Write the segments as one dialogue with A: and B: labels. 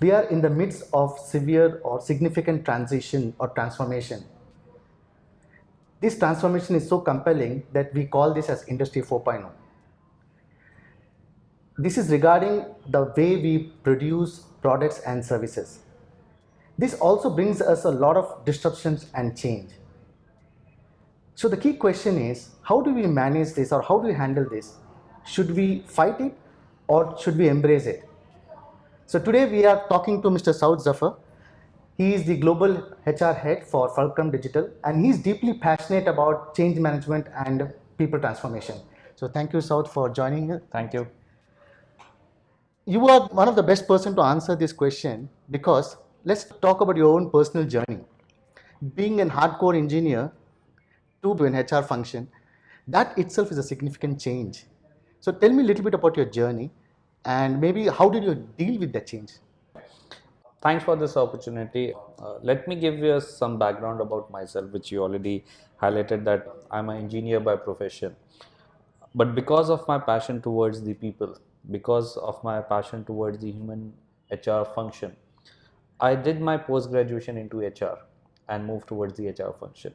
A: We are in the midst of severe or significant transition or transformation. This transformation is so compelling that we call this as Industry 4.0. This is regarding the way we produce products and services. This also brings us a lot of disruptions and change. So the key question is, how do we manage this or how do we handle this? Should we fight it or should we embrace it? So today we are talking to Mr. Saud Zafar. He is the global HR head for Fulcrum Digital, and he's deeply passionate about change management and people transformation. So thank you, Saud, for joining us.
B: Thank you.
A: You are one of the best person to answer this question because let's talk about your own personal journey. Being a hardcore engineer to an HR function, that itself is a significant change. So tell me a little bit about your journey and maybe how did you deal with that change?
B: Thanks for this opportunity. Let me give you some background about myself, which you already highlighted that I'm an engineer by profession. But because of my passion towards the people, because of my passion towards the human HR function, I did my post graduation into HR and moved towards the HR function.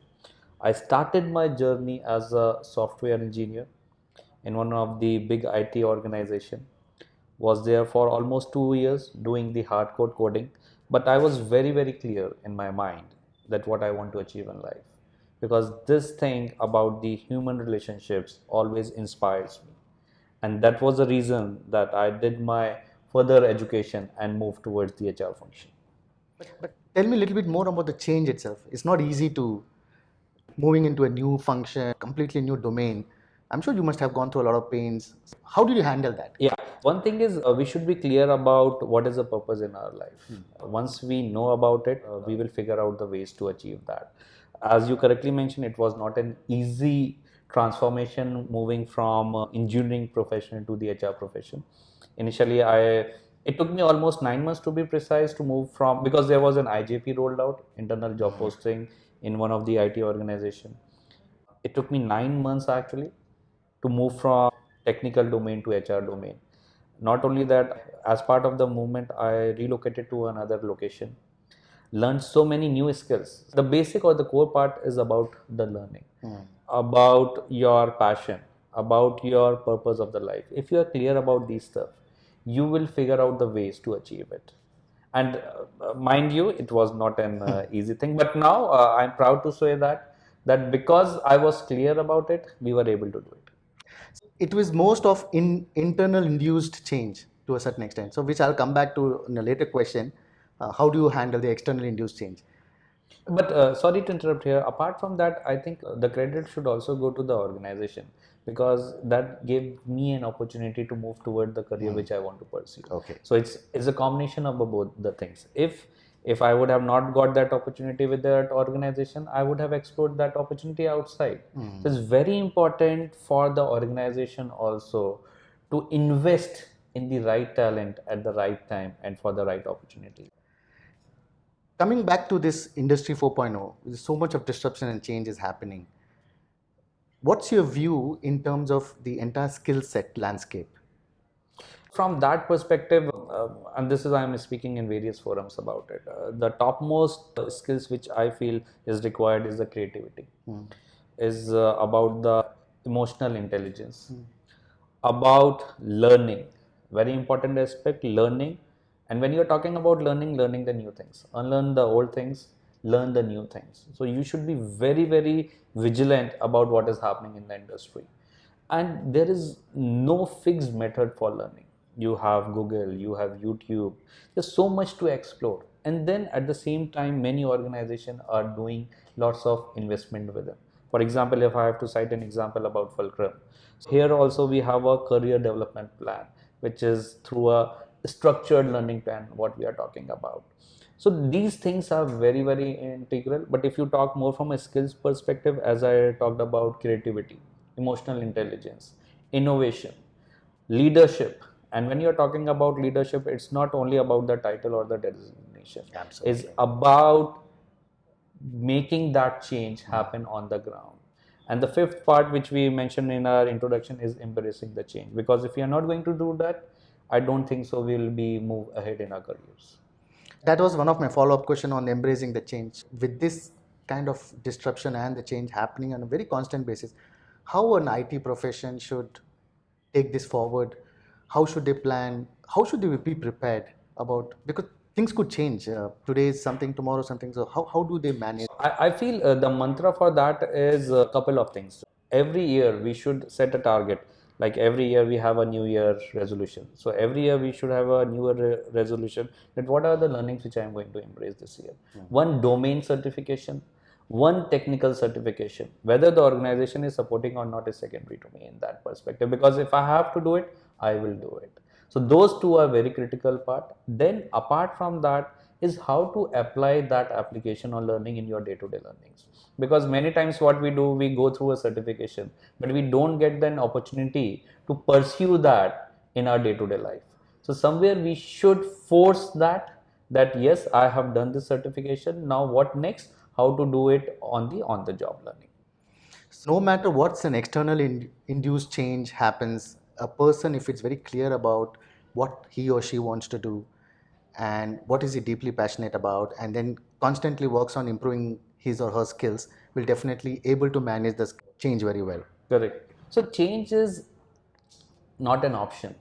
B: I started my journey as a software engineer in one of the big IT organization. Was there for almost 2 years doing the hardcore coding, but I was very clear in my mind that what I want to achieve in life, because this thing about the human relationships always inspires me, and that was the reason that I did my further education and moved towards the HR function.
A: But tell me a little bit more about the change itself. It's not easy to moving into a new function, completely new domain. I'm sure you must have gone through a lot of pains. How did you handle that?
B: Yeah, one thing is we should be clear about what is the purpose in our life. Once we know about it, we will figure out the ways to achieve that. As you correctly mentioned, it was not an easy transformation moving from engineering profession to the HR profession. Initially, it took me almost 9 months to be precise to move from, because there was an IJP rolled out, internal job posting, in one of the IT organization. It took me 9 months actually to move from technical domain to HR domain. Not only that, as part of the movement, I relocated to another location, learned so many new skills. The basic or the core part is about the learning, about your passion, about your purpose of the life. If you are clear about these stuff, you will figure out the ways to achieve it. And mind you, it was not an easy thing, but now I'm proud to say that because I was clear about it, we were able to do it.
A: It was most of internal induced change to a certain extent. So, which I'll come back to in a later question. How do you handle the external induced change?
B: But sorry to interrupt here. Apart from that, I think the credit should also go to the organization, because that gave me an opportunity to move toward the career which I want to pursue.
A: Okay.
B: So it's a combination of both the things. If I would have not got that opportunity with that organization, I would have explored that opportunity outside. So it's very important for the organization also to invest in the right talent at the right time and for the right opportunity.
A: Coming back to this Industry 4.0, there's so much of disruption and change is happening. What's your view in terms of the entire skill set landscape?
B: From that perspective, and this is I am speaking in various forums about it, the topmost skills which I feel is required is the creativity, is about the emotional intelligence, about learning, very important aspect, learning. And when you're talking about learning the new things, unlearn the old things, learn the new things. So you should be very vigilant about what is happening in the industry. And there is no fixed method for learning. You have Google, you have YouTube, there's so much to explore. And then at the same time, many organizations are doing lots of investment with them. For example, if I have to cite an example about Fulcrum, so here also we have a career development plan, which is through a structured learning plan, what we are talking about. So these things are very integral. But if you talk more from a skills perspective, as I talked about creativity, emotional intelligence, innovation, leadership. And when you're talking about leadership, it's not only about the title or the designation.
A: Absolutely.
B: It's about making that change happen on the ground. And the fifth part, which we mentioned in our introduction, is embracing the change. Because if you're not going to do that, I don't think so we'll be move ahead in our careers.
A: That was one of my follow-up question on embracing the change. With this kind of disruption and the change happening on a very constant basis, how an IT profession should take this forward? How should they plan? How should they be prepared about, because things could change. Today is something, tomorrow something. So how do they manage?
B: I feel the mantra for that is a couple of things. Every year we should set a target. Like every year we have a new year resolution. So every year we should have a newer resolution that what are the learnings which I am going to embrace this year. One domain certification, one technical certification. Whether the organization is supporting or not is secondary to me in that perspective. Because if I have to do it, I will do it. So those two are very critical part. Then apart from that is how to apply that application or learning in your day-to-day learnings. Because many times what we do, we go through a certification, but we don't get an opportunity to pursue that in our day-to-day life. So somewhere we should force that yes, I have done this certification. Now what next? How to do it on the job learning.
A: No matter what's an external induced change happens, a person, if it's very clear about what he or she wants to do and what is he deeply passionate about, and then constantly works on improving his or her skills, will definitely able to manage this change very well.
B: Correct. So change is not an option,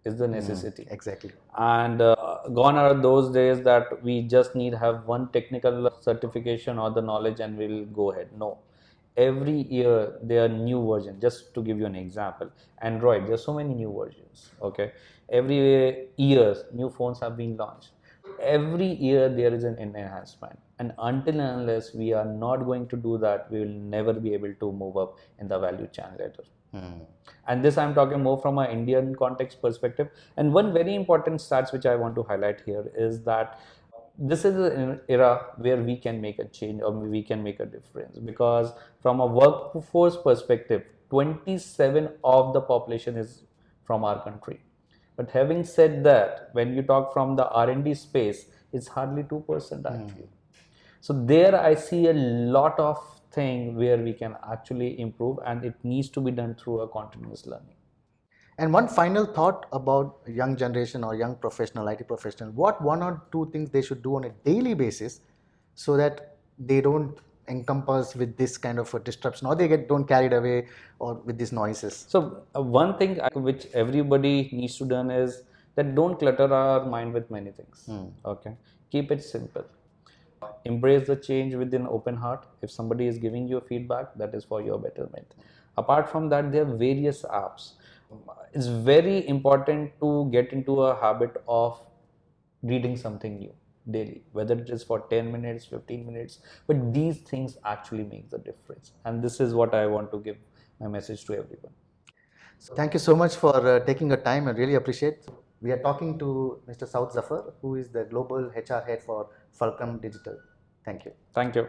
B: is the necessity.
A: Exactly.
B: And gone are those days that we just need have one technical certification or the knowledge and we'll go ahead. No, every year there are new versions. Just to give you an example, Android, there's so many new versions. Okay, every year new phones have been launched. Every year there is an enhancement, and until and unless we are not going to do that, we will never be able to move up in the value chain ladder. And this I'm talking more from an Indian context perspective. And one very important stats which I want to highlight here is that this is an era where we can make a change or we can make a difference, because from a workforce perspective, 27 of the population is from our country. But having said that, when you talk from the R&D space, it's hardly 2% actually. So there I see a lot of thing where we can actually improve, and it needs to be done through a continuous learning.
A: And one final thought about young generation or young professional, IT professional, what one or two things they should do on a daily basis so that they don't encompass with this kind of a disruption, or they don't carried away or with these noises.
B: So one thing which everybody needs to done is that don't clutter our mind with many things. Okay, keep it simple. Embrace the change with an open heart. If somebody is giving you feedback, that is for your betterment. Apart from that, there are various apps. It's very important to get into a habit of reading something new daily, whether it is for 10 minutes, 15 minutes, but these things actually make the difference. And this is what I want to give my message to everyone.
A: So thank you so much for taking your time. I really appreciate. We are talking to Mr. Saud Zafar, who is the Global HR Head for Fulcrum Digital. Thank you.
B: Thank you.